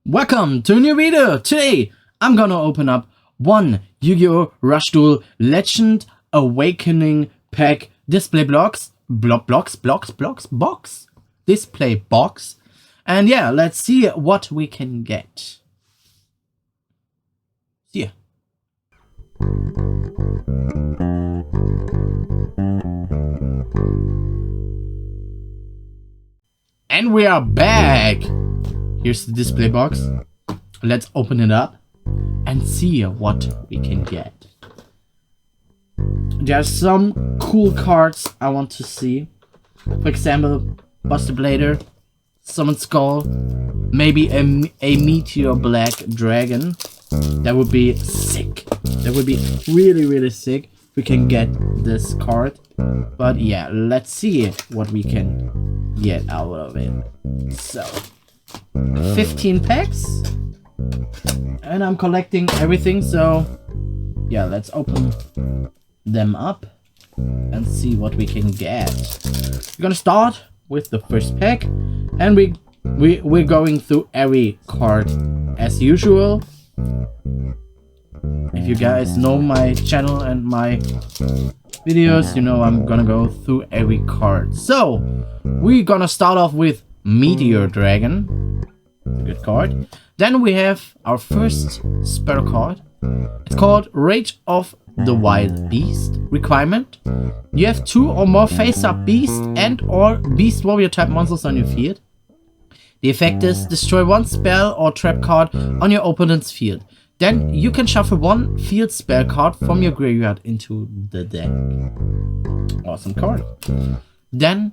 Welcome to a new video. Today I'm gonna open up one Yu-Gi-Oh! Rush Duel Legend Awakening pack display box. Display box. And yeah, let's see what we can get. See ya. And we are back. Here's the display box. Let's open it up and see what we can get. There are some cool cards I want to see. For example, Buster Blader, Summon Skull, maybe a Meteor Black Dragon. That would be sick. That would be really sick if we can get this card. But yeah, let's see what we can get out of it. So 15 packs, and I'm collecting everything, so yeah, let's open them up and see what we can get. We're gonna start with the first pack, and we're going through every card as usual. If you guys know my channel and my videos, you know I'm gonna go through every card. So we're gonna start off with Meteor Dragon. Good card. Then we have our first spell card. It's called Rage of the Wild Beast. Requirement: you have 2 or more face-up beast and or beast warrior type monsters on your field. The effect is destroy 1 spell or trap card on your opponent's field. Then you can shuffle 1 field spell card from your graveyard into the deck. Awesome card. Then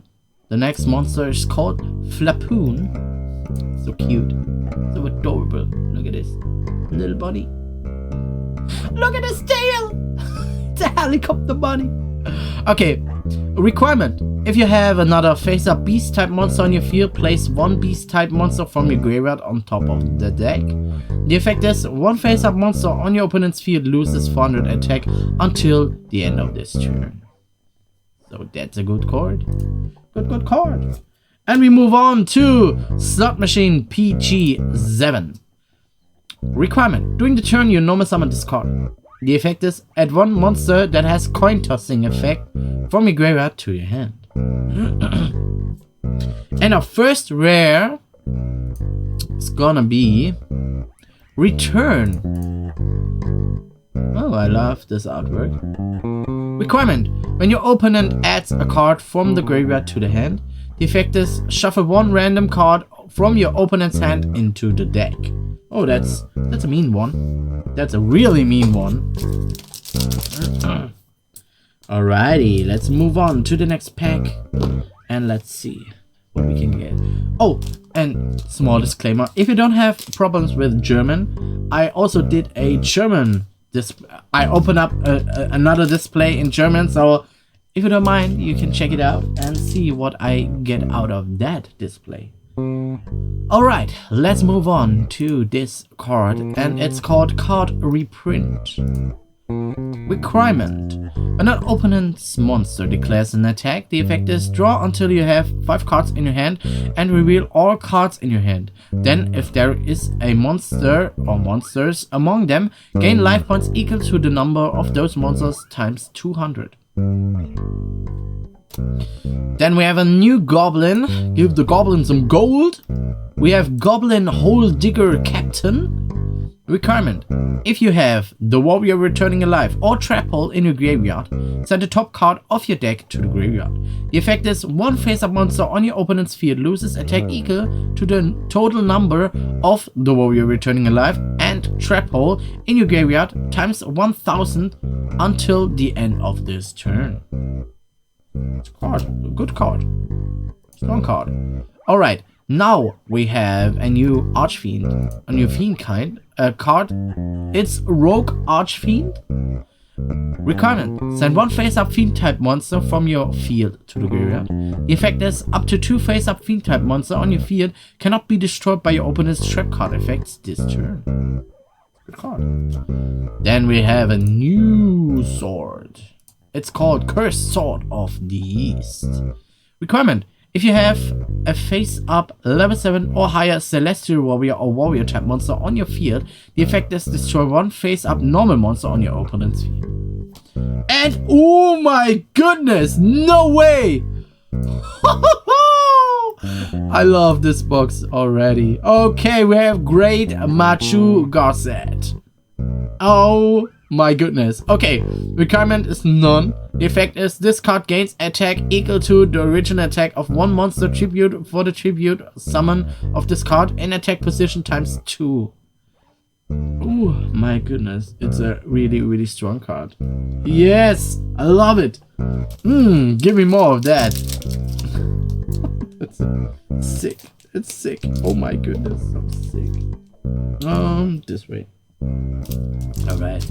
the next monster is called Flapoon. So cute. So adorable. Look at this. Little bunny. Look at his tail! It's a helicopter bunny. Okay. Requirement: if you have another face-up beast type monster on your field, place 1 beast type monster from your graveyard on top of the deck. The effect is 1 face-up monster on your opponent's field loses 400 attack until the end of this turn. So that's a good card. Good card. And we move on to Slot Machine PG7. Requirement: during the turn you normal summon this card. The effect is add 1 monster that has coin tossing effect from your graveyard to your hand. And our first rare is gonna be Return. Oh, I love this artwork. Requirement: when your opponent adds a card from the graveyard to the hand, the effect is shuffle 1 random card from your opponent's hand into the deck. Oh, that's a mean one. That's a really mean one. Alrighty, let's move on to the next pack and let's see what we can get. Oh, and small disclaimer: if you don't have problems with German, I also did a German. I opened up another display in German, so if you don't mind, you can check it out and see what I get out of that display. Alright, let's move on to this card, and it's called Card Reprint. Requirement: when an opponent's monster declares an attack, the effect is draw until you have 5 cards in your hand and reveal all cards in your hand. Then, if there is a monster or monsters among them, gain life points equal to the number of those monsters times 200. Then we have a new goblin. Give the goblin some gold. We have Goblin Hole Digger Captain. Requirement: if you have the warrior returning alive or trap hole in your graveyard, send the top card of your deck to the graveyard. The effect is 1 face-up monster on your opponent's field loses attack equal to the total number of the warrior returning alive and trap hole in your graveyard times 1000 until the end of this turn. Good card. Strong card. Alright, now we have a new Archfiend. A new Fiend kind card. It's Rogue Archfiend. Requirement: send 1 face-up Fiend type monster from your field to the graveyard. The effect is up to 2 face-up Fiend type monster on your field cannot be destroyed by your opponent's trap card effects this turn. Good card. Then we have a new sword. It's called Cursed Sword of the East. Requirement: If you have a face-up level 7 or higher Celestial Warrior or Warrior type monster on your field, the effect is destroy one face-up normal monster on your opponent's field. And oh my goodness, no way! I love this box already. Okay, we have Great Machu Gosset. Oh my goodness. Okay, requirement is none. The effect is this card gains attack equal to the original attack of one monster tribute for the tribute summon of this card in attack position times 2. Oh my goodness, it's a really strong card. Yes, I love it. Give me more of that. It's sick. It's sick. Oh my goodness, so sick. This way. Alright,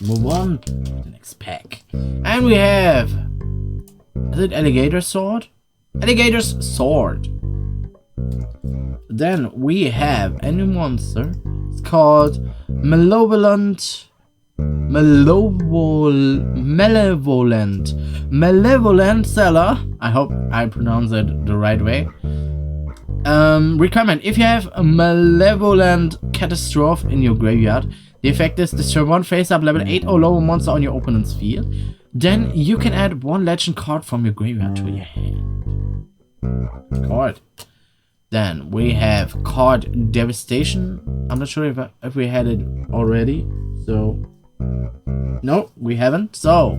move on to the next pack. And we have... Is it Alligator Sword? Alligator's Sword. Then we have a new monster. It's called Malevolent Seller. I hope I pronounce it the right way. Requirement: if you have a Malevolent Catastrophe in your graveyard, the effect is destroy one face-up level 8 or lower monster on your opponent's field. Then you can add one legend card from your graveyard to your hand. Card. Then we have card Devastation. I'm not sure if we had it already. So no, we haven't. So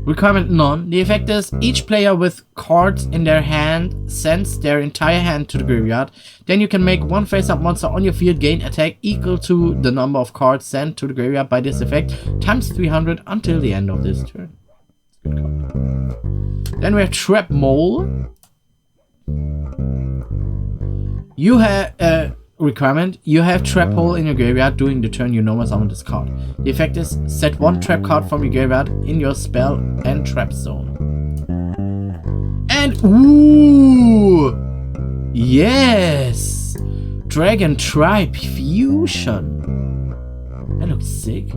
requirement none. The effect is each player with cards in their hand sends their entire hand to the graveyard. Then you can make one face-up monster on your field gain attack equal to the number of cards sent to the graveyard by this effect times 300 until the end of this turn. Good card. Then we have Trap Mole. You have requirement: you have Trap Hole in your graveyard during the turn you normal summon this card. The effect is set one trap card from your graveyard in your spell and trap zone. And ooh, yes, Dragon Tribe Fusion. That looks sick.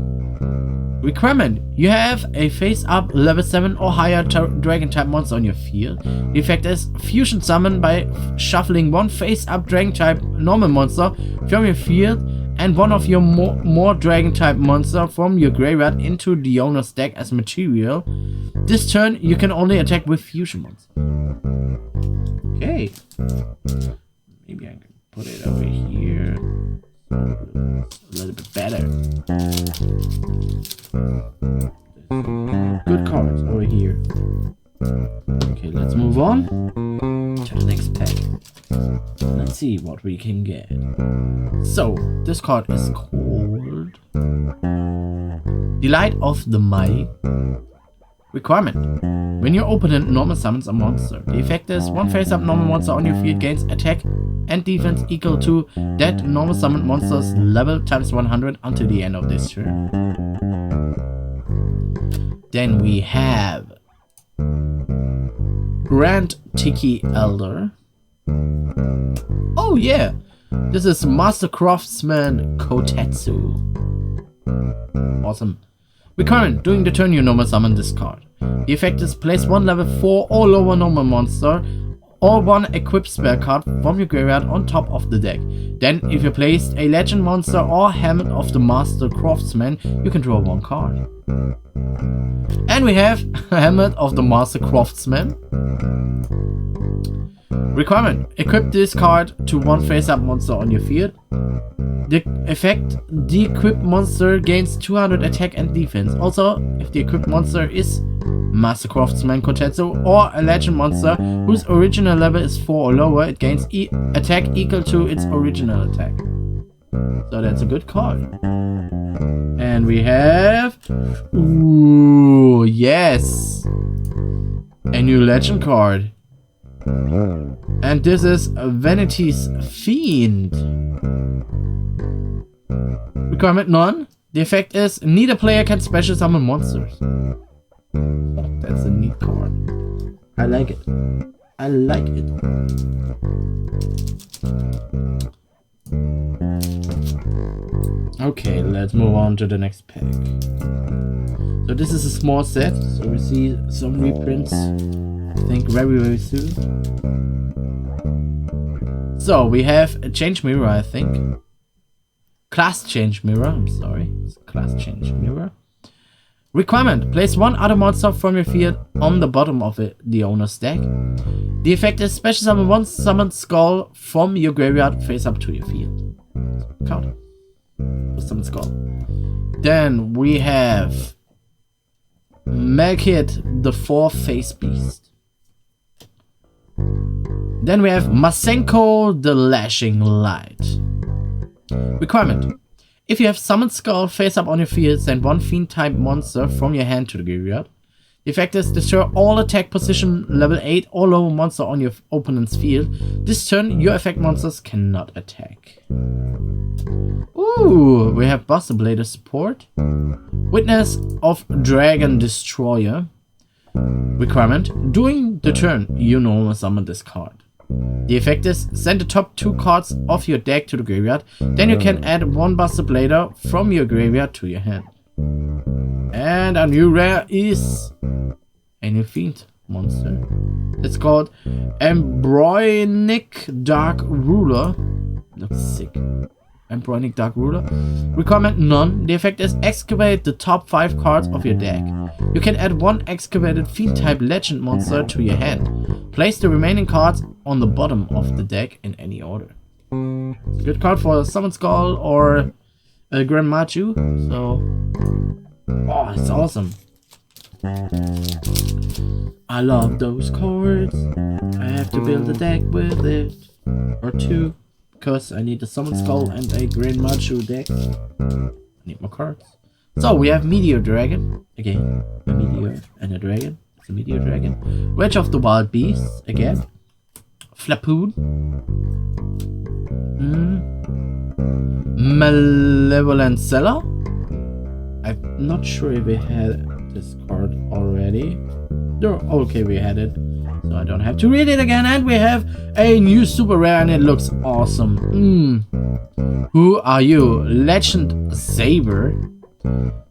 Requirement: you have a face-up level 7 or higher dragon type monster on your field. The effect is fusion summon by shuffling one face-up dragon type normal monster from your field and one of your more dragon type monster from your graveyard into the owner's deck as material. This turn you can only attack with fusion monster. Okay. Maybe I can put it over here. A little bit better. Good cards over here. Okay, let's move on to the next pack. Let's see what we can get. So, this card is called Delight of the Mighty. Requirement: when your opponent normal summons a monster, the effect is one face-up normal monster on your field gains attack and defense equal to that normal summoned monster's level times 100 until the end of this turn. Then we have Grand Tiki Elder. Oh yeah, this is Master Craftsman Kotetsu. Awesome. Requirement: during the turn you normal summon this card. The effect is place one level 4 or lower normal monster or one equipped spell card from your graveyard on top of the deck. Then, if you placed a legend monster or Helmet of the Master Craftsman, you can draw one card. And we have Helmet of the Master Craftsman. Requirement: equip this card to one face-up monster on your field. The effect: the equipped monster gains 200 attack and defense. Also, if the equipped monster is Master Craftsman Kotetsu or a legend monster whose original level is 4 or lower, it gains attack equal to its original attack. So that's a good card. And we have... Ooh, yes! A new legend card. And this is Vanity's Fiend. Requirement none. The effect is neither player can special summon monsters. That's a neat card. I like it. I like it. Okay, let's move on to the next pack. So this is a small set, so we see some reprints, I think very soon. So we have a change mirror, I think. Class change mirror, I'm sorry. It's class change mirror. Requirement: place one other monster from your field on the bottom of the owner's deck. The effect is special summon one summoned skull from your graveyard face up to your field. Count. Summoned skull. Then we have make it the 4-face beast. Then we have Masenko the Lashing Light. Requirement: if you have summoned skull face up on your field, send one fiend type monster from your hand to the graveyard. The effect is destroy all attack position level 8 or lower monster on your opponent's field. This turn, your effect monsters cannot attack. Ooh, we have Buster Blader support. Witness of Dragon Destroyer. Requirement: during the turn, you normal summon this card. The effect is send the top 2 cards of your deck to the graveyard. Then you can add one Buster Blader from your graveyard to your hand. And a new rare is a new fiend monster. It's called Embryonic Dark Ruler. Looks sick. Embryonic Dark Ruler. Requirement: none. The effect is excavate the top 5 cards of your deck. You can add one excavated fiend type legend monster to your hand. Place the remaining cards on the bottom of the deck in any order. It's a good card for Summon Skull or Grand Machu. So, oh, it's awesome. I love those cards. I have to build a deck with it or 2. Because I need a Summon Skull and a Grand Machu deck. I need more cards. So we have Meteor Dragon. Again, a Meteor and a Dragon. It's a Meteor Dragon. Rage of the Wild Beasts. Again. Flapoon. Malevolent Seller. I'm not sure if we had this card already. No, okay, we had it. So I don't have to read it again. And we have a new super rare and it looks awesome. Who are you? Legend Saber.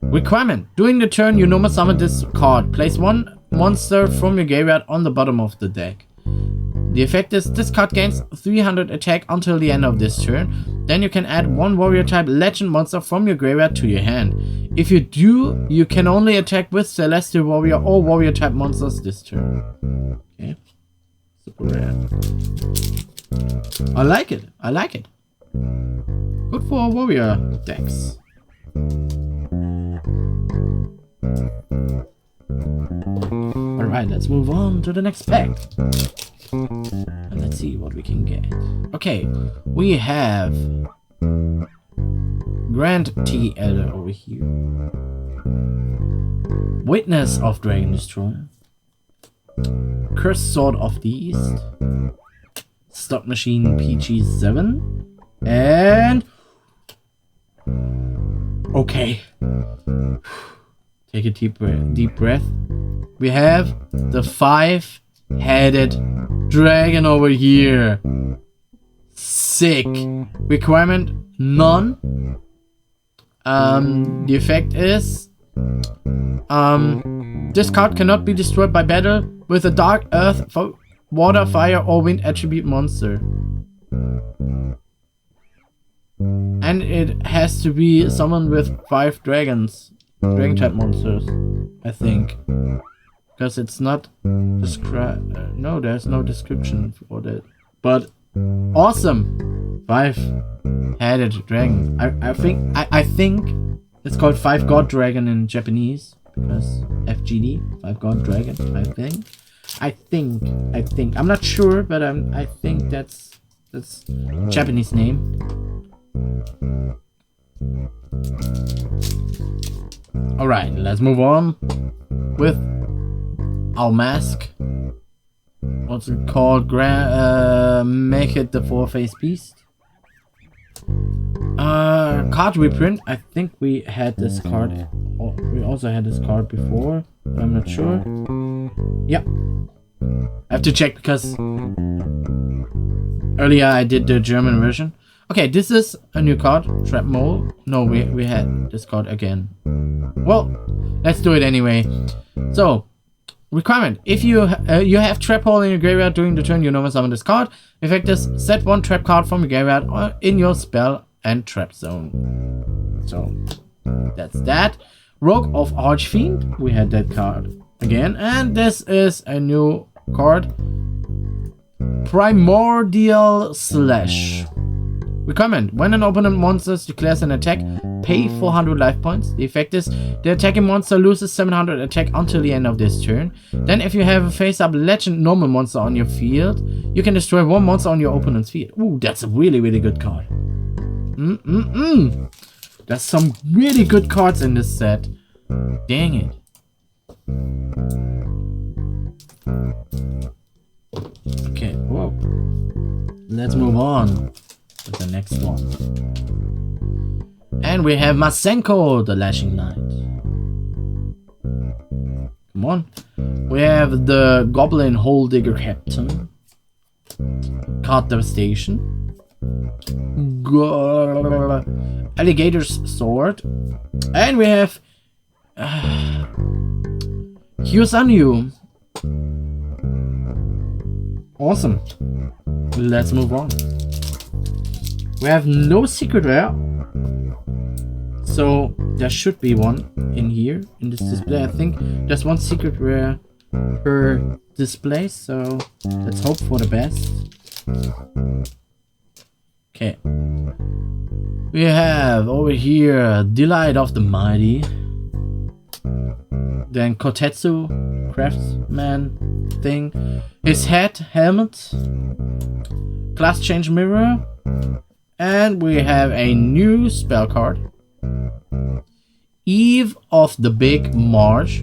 Requirement: during the turn, you normal summon this card. Place one monster from your graveyard on the bottom of the deck. The effect is this card gains 300 attack until the end of this turn. Then you can add one warrior type legend monster from your graveyard to your hand. If you do, you can only attack with celestial warrior or warrior type monsters this turn. Okay. Super rare. I like it. I like it. Good for warrior decks. Alright, let's move on to the next pack. And let's see what we can get. Okay, we have Grand TL over here. Witness of Dragon Destroyer. Cursed Sword of the East. Stock Machine PG7. And... okay. Take a deep breath. We have the 5-headed dragon over here. Sick. Requirement: none. The effect is this card cannot be destroyed by battle with a dark earth, water, fire, or wind attribute monster. And it has to be someone with 5 dragons. Dragon type monsters, I think. Because it's not described. No, there's no description for that. But awesome! 5-headed dragon. I think it's called 5 God Dragon in Japanese. Because FGD, 5 God Dragon, I think. I'm not sure, but I think that's Japanese name. Alright, let's move on with our mask. What's it called? Make it the 4-face beast. Card reprint. I think we had this card. We also had this card before, but I'm not sure. Yeah. I have to check because earlier I did the German version. Okay, this is a new card. Trap Mole. No, we had this card again. Well, let's do it anyway. So, requirement. If you have trap hole in your graveyard during the turn, you normally summon this card. Effect is set one trap card from your graveyard or in your spell and trap zone. So that's that. Rogue of Archfiend. We had that card again. And this is a new card. Primordial Slash. Requirement. When an opponent monster declares an attack, pay 400 life points. The effect is the attacking monster loses 700 attack until the end of this turn. Then if you have a face-up legend normal monster on your field, you can destroy one monster on your opponent's field. Ooh, that's a really, really good card. There's some really good cards in this set. Dang it. Okay, whoa. Let's move on to the next one. And we have Masenko, the Lashing Knight. Come on. We have the Goblin Hole Digger Captain. Card Devastation. Alligator's Sword. And we have Hyusanyu. Awesome. Let's move on. We have no secret rare. So there should be one in here in this display. I think there's one secret rare per display, so let's hope for the best. Okay. We have over here Delight of the Mighty. Then Kotetsu, Craftsman thing. His head, helmet. Class change mirror. And we have a new spell card. Eve of the Big March.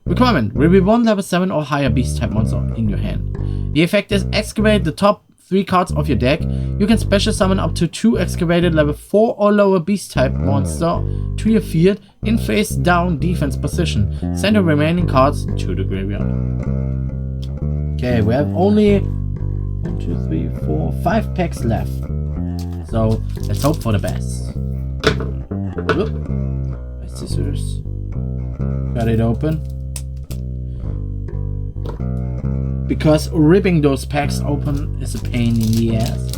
Requirement. Reveal one level 7 or higher beast type monster in your hand. The effect is excavate the top 3 cards of your deck. You can special summon up to 2 excavated level 4 or lower beast type monster to your field in face down defense position. Send the remaining cards to the graveyard. Okay, we have only 1, 2, 3, 4, 5 packs left. So let's hope for the best. Oop. My scissors. Got it open. Because ripping those packs open is a pain in the ass.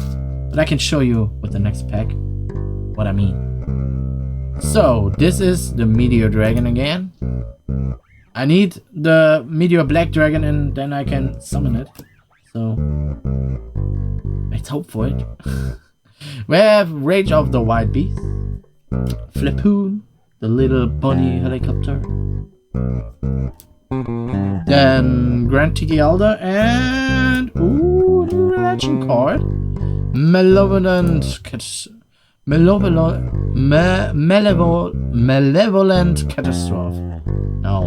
But I can show you with the next pack what I mean. So this is the Meteor Dragon again. I need the Meteor Black Dragon and then I can summon it. So let's hope for it. We have Rage of the White Beast. Flapoon, the little bunny helicopter. Then Grand Tiki Elder and ooh, the legend card. Malevolent Catastrophe. No.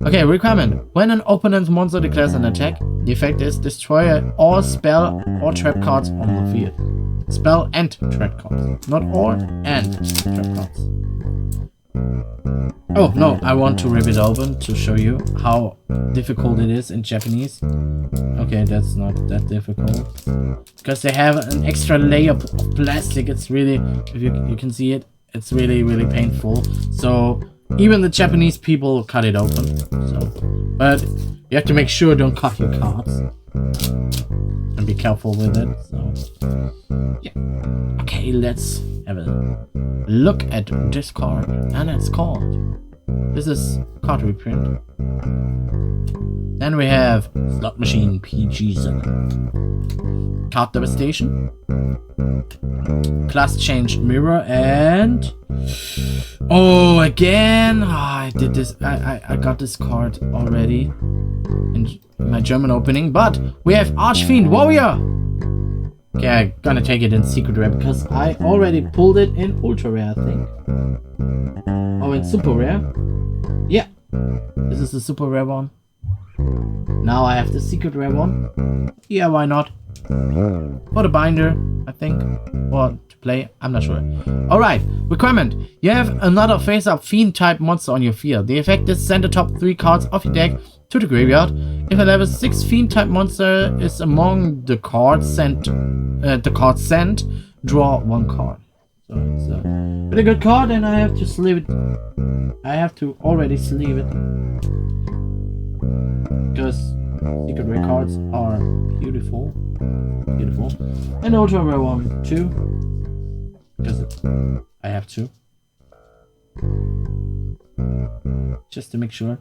Okay, requirement. When an opponent's monster declares an attack, the effect is destroy all spell or trap cards on the field. Spell and trap cards. Not all and trap cards. Oh, no, I want to rip it open to show you how difficult it is in Japanese. Okay, that's not that difficult. Because they have an extra layer of plastic. It's really, if you can see it, it's really, really painful. So even the Japanese people cut it open. So, but you have to make sure don't cut your cards. And be careful with it. So, yeah. Okay, let's have a look at this card. And it's called. This is card reprint. Then we have Slot Machine PG7. Card Devastation. Class Changed Mirror and... Oh, again! Oh, I did this. I got this card already in my German opening. But we have Archfiend Warrior! Okay, I'm gonna take it in Secret Rare because I already pulled it in Ultra Rare, I think. Oh, in Super Rare? Yeah. This is the Super Rare one. Now I have the Secret Rare one. Yeah, why not? For the binder, I think. Or to play, I'm not sure. Alright, requirement. You have another face-up Fiend type monster on your field. The effect is send the top 3 cards of your deck to the graveyard. If a level 6 Fiend type monster is among the cards sent, draw 1 card. So it's a really good card and I have to sleeve it. I have to already sleeve it. because secret rare cards are beautiful. Beautiful. And ultra rare one too. Because I have two. Just to make sure.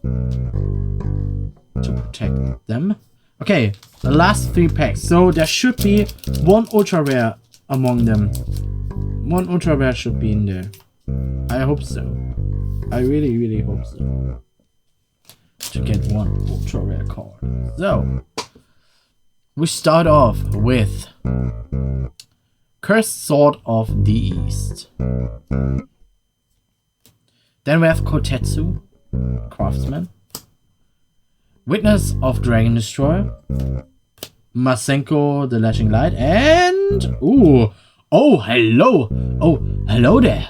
To protect them. Okay, the last 3 packs. So there should be one ultra rare among them. One ultra rare should be in there. I hope so. I really, really hope so. To get one ultra rare card. So, we start off with Cursed Sword of the East. Then we have Kotetsu, Craftsman. Witness of Dragon Destroyer. Masenko, the Lashing Light. And... ooh! Oh, hello! Oh, hello there!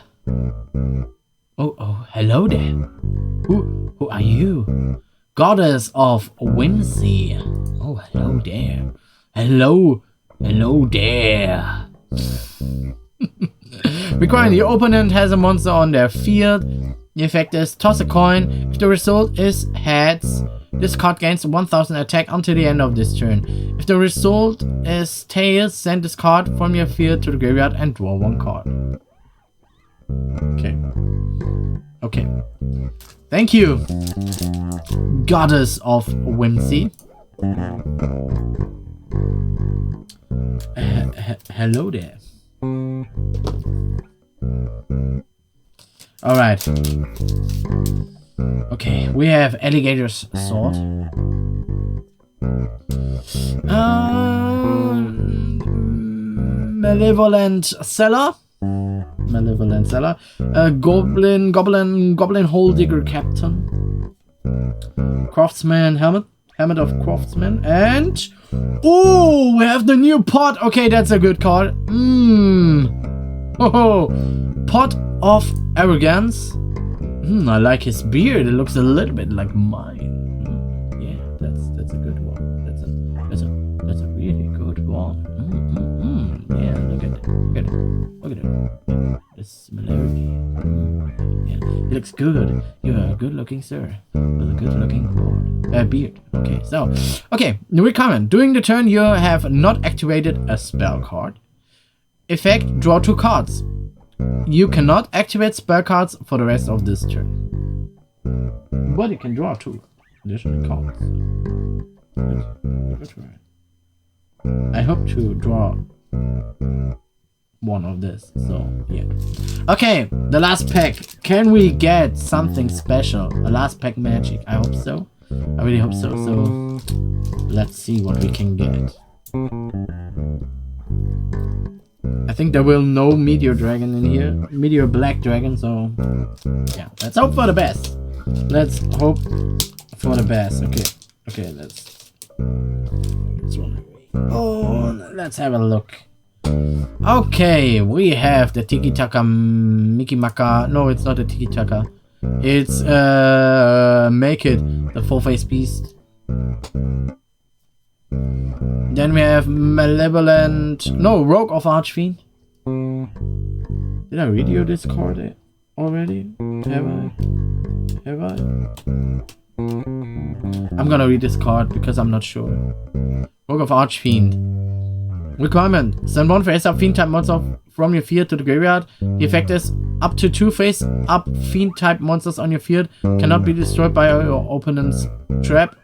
Oh, hello there! Who are you? Goddess of Whimsy. Oh, hello there. Hello there. Requiring the opponent has a monster on their field. The effect is toss a coin. If the result is heads, this card gains 1000 attack until the end of this turn. If the result is tails, send this card from your field to the graveyard and draw 1 card. Okay. Thank you, Goddess of Whimsy. Hello there. Alright. Okay, we have Alligator's Sword. Malevolent Seller. Goblin Hole Digger Captain. Craftsman Helmet of Craftsman. And... oh, we have the new pot. Okay, that's a good card. Pot of Arrogance. I like his beard. It looks a little bit like mine. Yeah, that's a good one. That's a really good one. Yeah, look at it. Yeah, the similarity. Yeah, he looks good. You're a good-looking sir with a good-looking beard. Okay, so Willkommen. During the turn, you have not activated a spell card. Effect: draw 2 cards. You cannot activate spell cards for the rest of this turn. But you can draw 2 additional cards. I hope to draw 1 of this, so yeah. Okay, the last pack. Can we get something special? A last pack magic. I hope so. I really hope so. So let's see what we can get. I think there will no Meteor Dragon in here. Meteor Black Dragon, so yeah. Let's hope for the best. Let's hope for the best. Okay, let's run away. Oh, let's have a look. Okay, we have the Tiki Taka Miki Maka. No, it's not a Tiki Taka. It's Make It, the full-face beast. Then we have Rogue of Archfiend. Did I read you this card already? Have I? I'm gonna read this card because I'm not sure. Rogue of Archfiend. Requirement: send 1 face-up Fiend-type monster from your field to the graveyard. The effect is up to 2 face-up Fiend-type monsters on your field cannot be destroyed by your opponent's trap.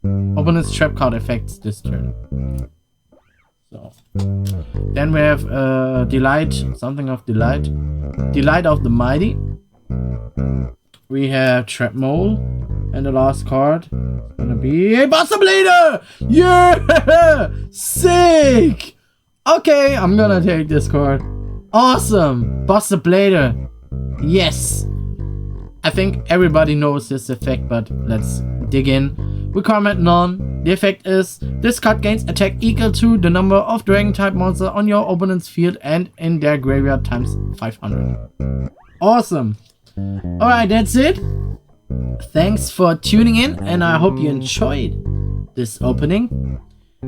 Opponent's trap card effects this turn. So then we have Delight, something of Delight. Delight of the Mighty. We have Trap Mole. And the last card is gonna be a Buster Blader! Yeah! Sick! Okay, I'm gonna take this card. Awesome! Buster Blader. Yes! I think everybody knows this effect, but let's dig in. Requirement none. The effect is this card gains attack equal to the number of dragon type monsters on your opponent's field and in their graveyard times 500. Awesome! Alright, that's it. Thanks for tuning in, and I hope you enjoyed this opening.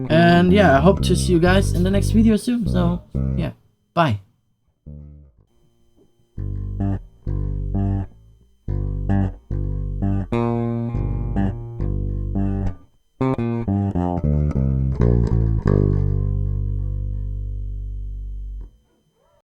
And yeah, I hope to see you guys in the next video soon. So yeah, bye.